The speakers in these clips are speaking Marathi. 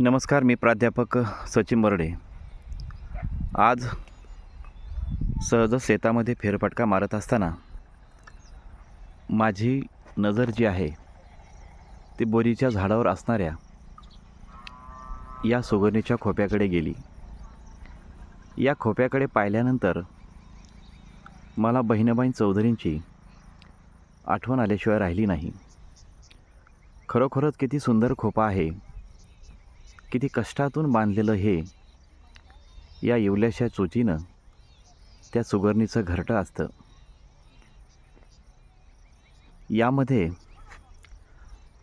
नमस्कार, मी प्राध्यापक सचिन बर्डे. आज सहज शेतामध्ये फेरफटका मारत असताना माझी नजर जी आहे ती बोरीच्या झाडावर असणाऱ्या या सुगरणीच्या खोप्याकडे गेली. या खोप्याकडे पाहिल्यानंतर मला बहिणाबाई चौधरींची आठवण आल्याशिवाय राहिली नाही. खरोखरच किती सुंदर खोपा आहे, किती कष्टातून बांधलेलं हे या येवल्याशा चोचीनं त्या सुगरणीचं घरटं असतं. यामध्ये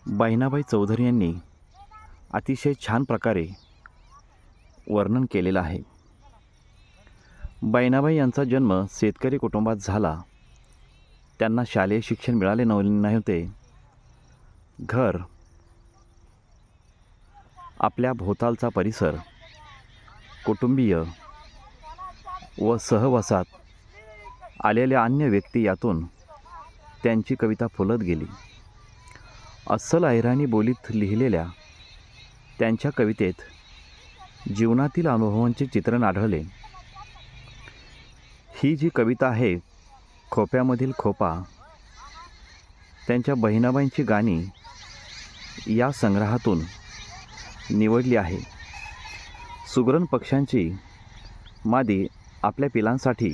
बहिणाबाई चौधरी यांनी अतिशय छान प्रकारे वर्णन केलेलं आहे. बहिणाबाई यांचा जन्म शेतकरी कुटुंबात झाला. त्यांना शालेय शिक्षण मिळाले नव्हते. घर, आपल्या भोवतालचा परिसर, कुटुंबीय व सहवासात आलेल्या अन्य व्यक्ती यातून त्यांची कविता फुलत गेली. अस्सल अहिराणी बोलीत लिहिलेल्या त्यांच्या कवितेत जीवनातील अनुभवांचे चित्रण आढळले. ही जी कविता आहे, खोप्यामधील खोपा, त्यांच्या बहिणाबाईंची गाणी या संग्रहातून निवडली आहे. सुगरण पक्ष्यांची मादी आपल्या पिलांसाठी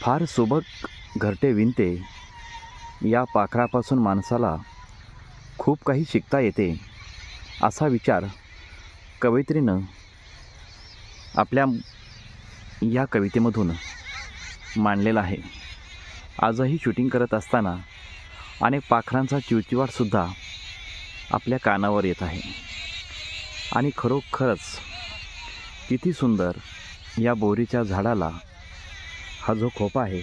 फार सुबक घरटे विणते. या पाखरापासून माणसाला खूप काही शिकता येते, असा विचार कवयित्रीनं आपल्या या कवितेमधून मांडलेला आहे. आजही शूटिंग करत असताना अनेक पाखरांचा चिवचिवाटसुद्धा आपल्या कानावर येत आहे. आणि खरोखरच किती सुंदर या बोरीच्या झाडाला हा जो खोपा आहे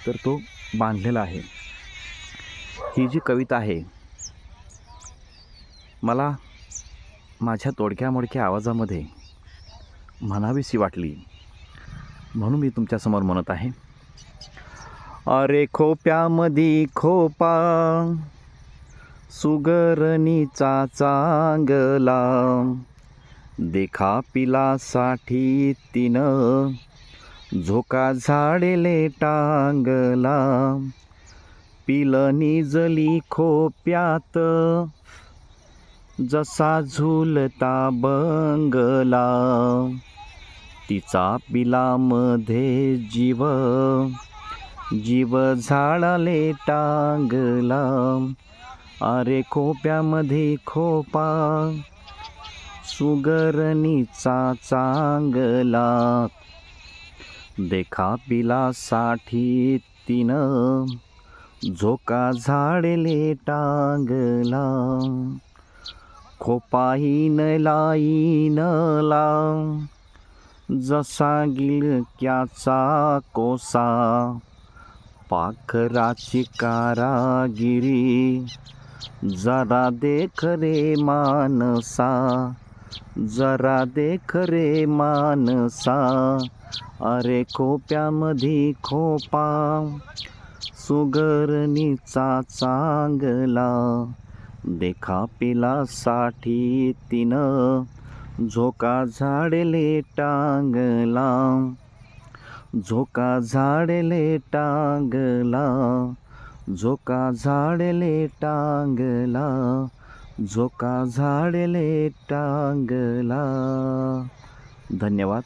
तर तो बांधलेला आहे. ही जी कविता आहे मला माझ्या तोडक्या मोडक्या आवाजामध्ये म्हणावीशी वाटली, म्हणून मी तुमच्यासमोर म्हणत आहे. अरे खोप्यामधी खोपा, सुगरणीचा चांगला, देखा पिलासाठी तिनं झोका झाडेले टांगला. पिलं निजली खोप्यात जसा झुलता बंगला, तिचा पिलामध्ये जीव, जीव झाडाले टांगला. अरे खोप्यामध्ये खोपा, सुगरणीचा चांगला, देखा पिलासाठी तिनं झोका झाडेले टांगला. खोपा ईनला जसा गिलक्याचा कोसा, पाखराची कारागिरी जरा देख रे मानसा, जरा देख रे मानसा. अरे खोप्यामधी खोपा, सुगरणीचा चांगला, देखा पिलासाठी तिनं झोका झाडेले टांगला, झोका झाडेले टांगला, झोका झाडेले टांगला, झोका झाडेले टांगला. धन्यवाद.